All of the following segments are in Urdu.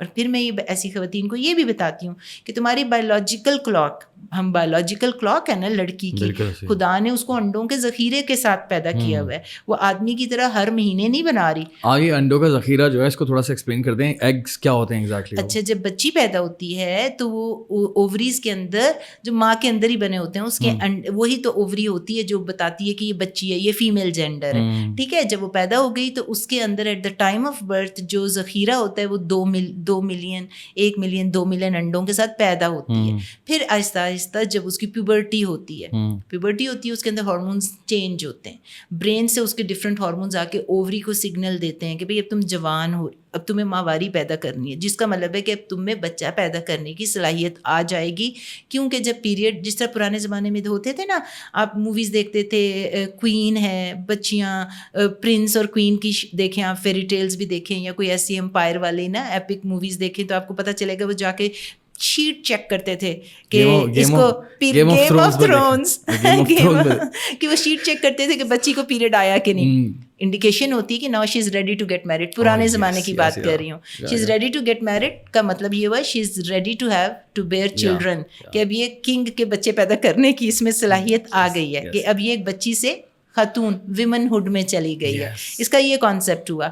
اور پھر میں یہ ایسی خواتین کو یہ بھی بتاتی ہوں کہ تمہاری بایولوجیکل کلاک، ہم بایولوجیکل کلاک ہے نا لڑکی کی، خدا نے اس کو انڈوں کے ذخیرے کے ساتھ پیدا کیا ہوا ہے، وہ آدمی کی طرح ہر مہینے نہیں بنا رہی. آگے انڈوں کا ذخیرہ جو ہے اس کو تھوڑا سا ایکسپلین کر دیں، ایگز کیا ہوتے ہیں ایگزیکٹلی؟ اچھا، جب بچی پیدا ہوتی ہے تو وہ اووریز کے اندر جو ماں کے اندر ہی بنے ہوتے ہیں اس کے وہی تو اووری ہوتی ہے جو بتاتی ہے کہ یہ بچی ہے، یہ فیمیل جینڈر ہے، ٹھیک ہے. جب وہ پیدا ہو گئی تو اس کے اندر at the time of birth جو ذخیرہ ہوتا ہے وہ 1 ملین 2 ملین انڈوں کے ساتھ پیدا ہوتی ہے. پھر آہستہ آہستہ جب اس کی پیوبرٹی ہوتی ہے اس کے اندر ہارمونز چینج ہوتے ہیں، برین سے اس کے ڈفرینٹ ہارمونز آ کے اووری کو سگنل دیتے ہیں کہ بھئی اب تم جوان ہو، اب تمہیں ماہواری پیدا کرنی ہے، جس کا مطلب ہے کہ اب تم میں بچہ پیدا کرنے کی صلاحیت آ جائے گی. کیونکہ جب پیریڈ جس طرح پرانے زمانے میں ہوتے تھے نا، آپ موویز دیکھتے تھے، کوئین ہے، بچیاں پرنس اور کوئین کی دیکھیں، آپ فیری ٹیلز بھی دیکھیں یا کوئی ایسی امپائر والے نا ایپک موویز دیکھیں تو آپ کو پتہ چلے گا وہ جا کے شیٹ چیک کرتے تھے کہ اس کو گیم آف تھرونز کہ وہ شیٹ چیک کرتے تھے کہ بچی کو پیریڈ آیا کہ نہیں. انڈیکیشن ہوتی ہے کہ now she is ready to get married. پرانے زمانے کی بات کر رہی ہوں. She is ready to get married کا مطلب یہ ہوا she is ready to have to bear children, کہ اب یہ کنگ کے بچے پیدا کرنے کی اس میں صلاحیت آ گئی ہے، کہ اب یہ ایک بچی سے خاتون ویمن ہوڈ میں چلی گئی ہے. اس کا یہ کانسیپٹ ہوا.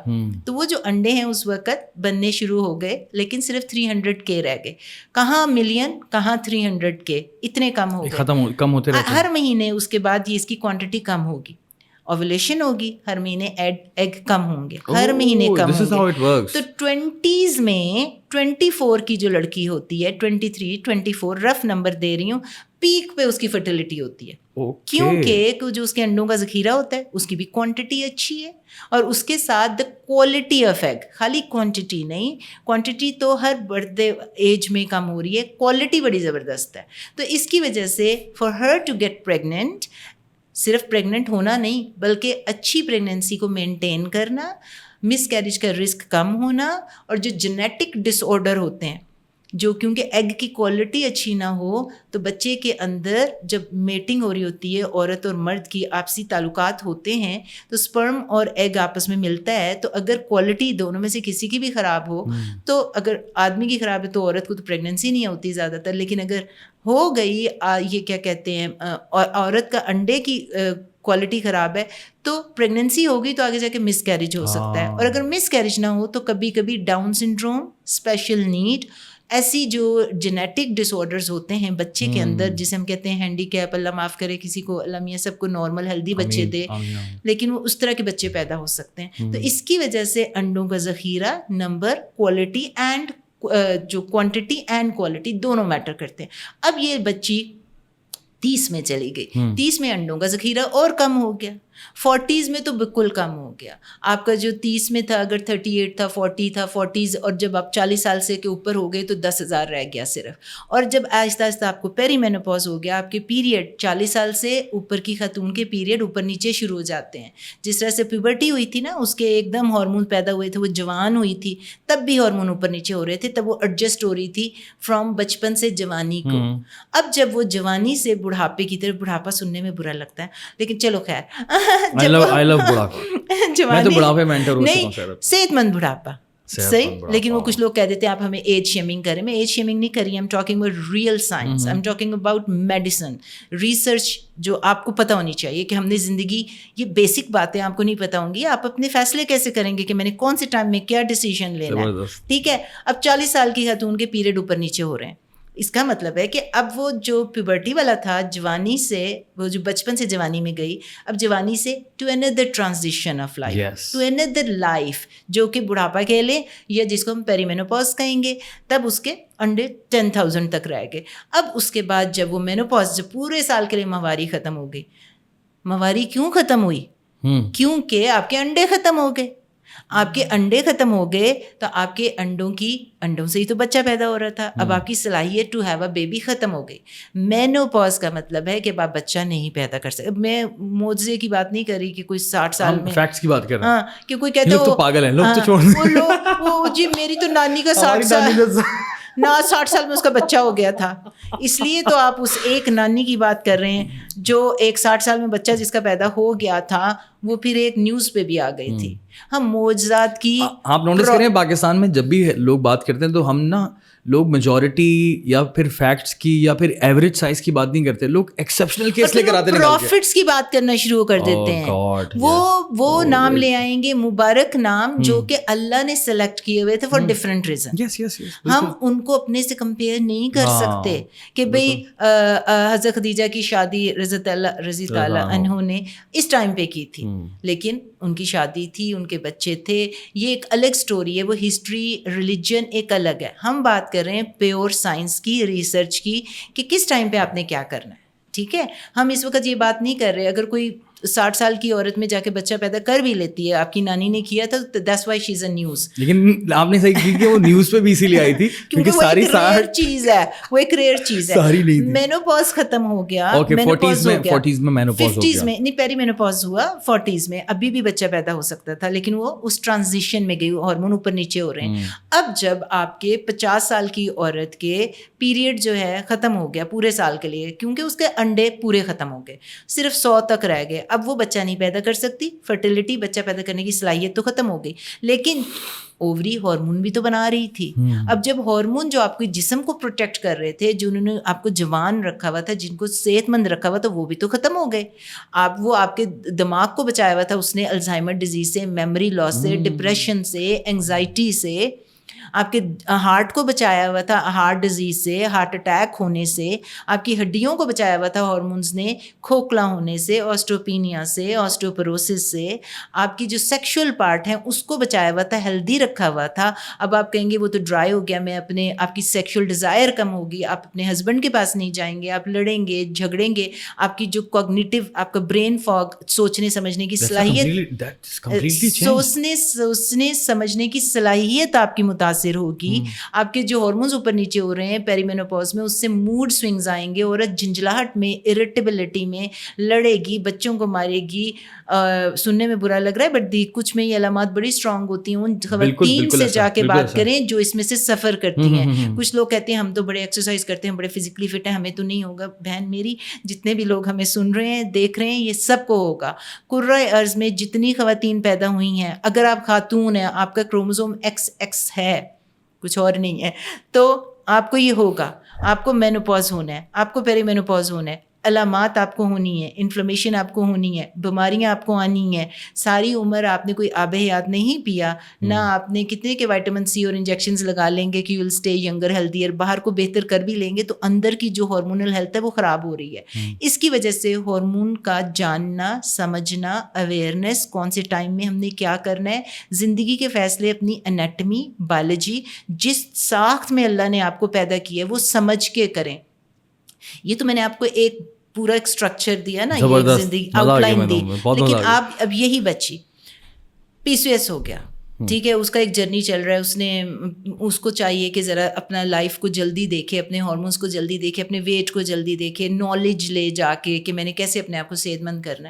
تو وہ جو انڈے ہیں اس وقت بننے شروع ہو گئے، لیکن صرف 300K رہ گئے. کہاں ملین، کہاں 300K، اتنے کم ہو گئے، کم ہوتے رہتے. ہر مہینے اس کے بعد یہ اس کی کوانٹٹی کم ہوگی، اوولیشن ہوگی، ہر مہینے ایگ کم ہوں گے، ہر مہینے کم ہوں گے. تو 20s میں 24 کی جو لڑکی ہوتی ہے، 23 24 رف نمبر دے رہی ہوں، پیک پہ اس کی فرٹیلٹی ہوتی ہے. کیونکہ جو اس کے انڈوں کا ذخیرہ ہوتا ہے اس کی بھی کوانٹٹی اچھی ہے، اور اس کے ساتھ دا کوالٹی آف ایگ، خالی کوانٹٹی نہیں، کوانٹٹی تو ہر بڑھتے ایج میں کم ہو رہی ہے، کوالٹی بڑی زبردست ہے. تو اس کی وجہ سے for her to get pregnant, صرف پریگننٹ ہونا نہیں بلکہ اچھی پریگننسی کو مینٹین کرنا، مس کیریج کا رسک کم ہونا، اور جو جینیٹک ڈس آرڈر ہوتے ہیں جو کیونکہ ایگ کی کوالٹی اچھی نہ ہو تو بچے کے اندر جب میٹنگ ہو رہی ہوتی ہے، عورت اور مرد کی آپسی تعلقات ہوتے ہیں تو سپرم اور ایگ آپس میں ملتا ہے. تو اگر کوالٹی دونوں میں سے کسی کی بھی خراب ہو، تو اگر آدمی کی خراب ہے تو عورت کو تو پریگننسی نہیں ہوتی زیادہ تر، لیکن اگر ہو گئی یہ کیا کہتے ہیں عورت کا انڈے کی کوالٹی خراب ہے تو پریگننسی ہوگی تو آگے جا کے مس کیریج ہو سکتا ہے. اور اگر مس کیریج نہ ہو تو کبھی کبھی ڈاؤن سنڈروم، اسپیشل نیڈ، ایسی جو جینیٹک ڈس آرڈرز ہوتے ہیں بچے کے اندر، جسے ہم کہتے ہیں ہینڈی کیپ، اللہ معاف کرے کسی کو، اللہ میاں سب کو نارمل ہیلدی بچے دے، لیکن وہ اس طرح کے بچے پیدا ہو سکتے ہیں. تو اس کی وجہ سے انڈوں کا ذخیرہ، نمبر، کوالٹی اینڈ جو کوانٹٹی اینڈ کوالٹی دونوں میٹر کرتے ہیں. اب یہ بچی 30 میں چلی گئی، 30 میں انڈوں کا ذخیرہ اور کم ہو گیا، 40s میں تو بالکل کم ہو گیا. آپ کا جو 30 میں تھا اگر 38 تھا، 40 تھا، 40s، اور جب آپ 40 سال سے کے اوپر ہو گئے تو 10,000 رہ گیا صرف. اور جب آہستہ آہستہ آپ کو پیری مینوپاز ہو گیا، آپ کے پیریڈ 40 سال سے اوپر کی خاتون کے پیریڈ اوپر نیچے شروع ہو جاتے ہیں. جس طرح سے پیوبرٹی ہوئی تھی نا، اس کے ایک دم ہارمون پیدا ہوئے تھے، وہ جوان ہوئی تھی تب بھی ہارمون اوپر نیچے ہو رہے تھے، تب وہ ایڈجسٹ ہو رہی تھی فرام بچپن سے جوانی کو. اب جب وہ جوانی سے بڑھاپے کی طرف، بڑھاپا سننے میں برا لگتا ہے لیکن چلو خیر، صحت مند بڑھاپا صحیح. لیکن وہ کچھ لوگ کہہ دیتے ہیں آپ ہمیں ایج شیمنگ کریں. میں ایج شیمنگ نہیں کر رہی، I'm talking about real science, I'm talking about medicine, research جو آپ کو پتہ ہونی چاہیے کہ ہم نے زندگی، یہ بیسک باتیں آپ کو نہیں پتہ ہوں گی، آپ اپنے فیصلے کیسے کریں گے کہ میں نے کون سے ٹائم میں کیا ڈیسیژن لینا ہے. ٹھیک ہے، اب 40 سال کی خاتون کے پیریڈ اوپر نیچے ہو رہے ہیں، اس کا مطلب ہے کہ اب وہ جو پیوبرٹی والا تھا، جوانی سے وہ جو بچپن سے جوانی میں گئی، اب جوانی سے ٹو اندر ٹرانزیشن آف لائف، ٹو اندر لائف جو کہ بڑھاپا کہہ لیں یا جس کو ہم پیری مینوپاز کہیں گے. تب اس کے انڈے 10,000 تک رہ گئے. اب اس کے بعد جب وہ مینوپاز، جب پورے سال کے لیے ماہواری ختم ہو گئی. ماہواری کیوں ختم ہوئی؟ کیونکہ آپ کے انڈے ختم ہو گئے. آپ کے انڈے ختم ہو گئے تو آپ کے انڈوں سے ہی تو بچہ پیدا ہو رہا تھا. اب آپ کی صلاحیت ٹو ہیو اے بیبی ختم ہو گئی. مینوپاز کا مطلب ہے کہ آپ بچہ نہیں پیدا کر سکتے. میں معجزے کی بات نہیں کر رہی کہ کوئی 60 سال میں، فیکٹس کی بات کر رہے ہیں. ہاں، کہ کوئی کہتا ہے پاگل ہیں لوگ، تو چھوڑ دیں وہ جی میری تو نانی کا 60 سال میں اس کا بچہ ہو گیا تھا. اس لیے تو آپ اس ایک نانی کی بات کر رہے ہیں جو ایک 60 سال میں بچہ جس کا پیدا ہو گیا تھا، وہ پھر ایک نیوز پہ بھی آ گئی تھی. ہم معجزات کی, آپ نوٹس کریں پاکستان میں جب بھی لوگ بات کرتے ہیں تو ہم نا لوگ میجورٹی یا پھر فیکٹس کی یا پھر ایوریج سائز کی بات نہیں کرتے, لوگ ایکسیپشنل کیس لے کر آتے ہیں, پروفٹس کی بات کرنا شروع کر دیتے ہیں. وہ نام لے آئیں گے, مبارک نام جو کہ اللہ نے سلیکٹ کیے ہوئے تھے فار ڈفرینٹ ریزن. ہم ان کو اپنے سے کمپیئر نہیں کر سکتے کہ بھئی حضرت خدیجہ کی شادی رضی تعالیٰ عنہ نے اس ٹائم پہ کی تھی, لیکن ان کی شادی تھی, ان کے بچے تھے, یہ ایک الگ سٹوری ہے. وہ ہسٹری, ریلیجن ایک الگ ہے. ہم بات کر رہے ہیں پیور سائنس کی, ریسرچ کی, کہ کس ٹائم پہ آپ نے کیا کرنا ہے. ٹھیک ہے, ہم اس وقت یہ بات نہیں کر رہے. اگر کوئی 60 سال کی عورت میں جا کے بچہ پیدا کر بھی لیتی ہے, آپ کی نانی نے کیا تھا, that's why she is a news. لیکن آپ نے صحیح کی کہ وہ نیوز پہ بھی اسی لیے آئی تھی کیونکہ ساری چیز ہے, وہ ایک ریئر چیز ہے. مینوپاز ختم ہو گیا, 40s میں مینوپاز 50s میں نہیں, پیری مینوپاز ہوا 40s میں, ابھی بھی بچہ پیدا ہو سکتا تھا, لیکن وہ اس ٹرانزیشن میں گئی, ہارمون اوپر نیچے ہو رہے ہیں. اب جب آپ کے 50 سال کی عورت کے پیریڈ جو ہے ختم ہو گیا پورے سال کے لیے, کیونکہ اس کے انڈے پورے ختم ہو گئے, صرف 100 تک رہ گئے, اب وہ بچہ نہیں پیدا کر سکتی. فرٹیلیٹی, بچہ پیدا کرنے کی صلاحیت تو ختم ہو گئی, لیکن اووری ہارمون بھی تو بنا رہی تھی. اب جب ہارمون جو آپ کے جسم کو پروٹیکٹ کر رہے تھے, جنہوں نے آپ کو جوان رکھا ہوا تھا, جن کو صحت مند رکھا ہوا تھا, وہ بھی تو ختم ہو گئے. وہ آپ کے دماغ کو بچایا ہوا تھا, اس نے الزائمر ڈیزیز سے, میموری لاس سے, ڈپریشن سے, اینگزائٹی سے. آپ کے ہارٹ کو بچایا ہوا تھا ہارٹ ڈیزیز سے, ہارٹ اٹیک ہونے سے. آپ کی ہڈیوں کو بچایا ہوا تھا ہارمونز نے کھوکھلا ہونے سے, آسٹوپینیا سے, آسٹوپروسس سے. آپ کی جو سیکشول پارٹ ہیں اس کو بچایا ہوا تھا, ہیلدی رکھا ہوا تھا. اب آپ کہیں گے وہ تو ڈرائی ہو گیا, میں اپنے, آپ کی سیکشول ڈیزائر کم ہوگی, آپ اپنے ہسبینڈ کے پاس نہیں جائیں گے, آپ لڑیں گے, جھگڑیں گے. آپ کی جو کوگنیٹو, آپ کا برین فاگ, سوچنے سمجھنے کی صلاحیت, سوچنے سمجھنے کی صلاحیت آپ کی متاثر ہوگی. آپ کے جو ہارمونز اوپر نیچے ہو رہے ہیں پیری مینوپاز میں, اس سے موڈ سوئنگز آئیں گے, عورت جھنجھلاہٹ میں, اریٹیبلٹی میں, لڑے گی, بچوں کو مارے گی. سننے میں برا لگ رہا ہے بٹ کچھ میں یہ علامات بڑی اسٹرانگ ہوتی ہیں. ان خواتین سے جا کے بات کریں جو اس میں سے سفر کرتی ہیں. کچھ لوگ کہتے ہیں ہم تو بڑے ایکسرسائز کرتے ہیں, بڑے فزیکلی فٹ ہیں, ہمیں تو نہیں ہوگا. بہن میری, جتنے بھی لوگ ہمیں سن رہے ہیں, دیکھ رہے ہیں, یہ سب کو ہوگا. کرۂ ارض میں جتنی خواتین پیدا ہوئی ہیں, اگر آپ خاتون ہیں, آپ کا کروموزوم XX ہے, کچھ اور نہیں ہے, تو آپ کو یہ ہوگا. آپ کو مینوپاز ہونا ہے, آپ کو پیری مینوپاز ہونا ہے, علامات آپ کو ہونی ہے, انفلمیشن آپ کو ہونی ہے, بیماریاں آپ کو آنی ہیں. ساری عمر آپ نے کوئی آب حیات نہیں پیا, نہ آپ نے کتنے کے وائٹامن سی اور انجیکشنز لگا لیں گے کہ you will stay younger healthier, باہر کو بہتر کر بھی لیں گے تو اندر کی جو ہارمونل ہیلتھ ہے وہ خراب ہو رہی ہے. اس کی وجہ سے ہارمون کا جاننا, سمجھنا, اویئرنیس, کون سے ٹائم میں ہم نے کیا کرنا ہے, زندگی کے فیصلے اپنی انیٹمی, بایولوجی, جس ساخت میں اللہ نے آپ کو پیدا کیا ہے وہ سمجھ کے کریں. یہ تو میں نے آپ کو ایک پورا ایک اسٹرکچر دیا نا, یہ زندگی آؤٹ لائن دی, لیکن آپ اب یہی بچی PCOS ہو گیا, ٹھیک ہے, اس کا ایک جرنی چل رہا ہے. اس کو چاہیے کہ ذرا اپنا لائف کو جلدی دیکھے, اپنے ہارمونس کو جلدی دیکھے, اپنے ویٹ کو جلدی دیکھے, نالج لے جا کے کہ میں نے کیسے اپنے آپ کو صحت مند کرنا ہے.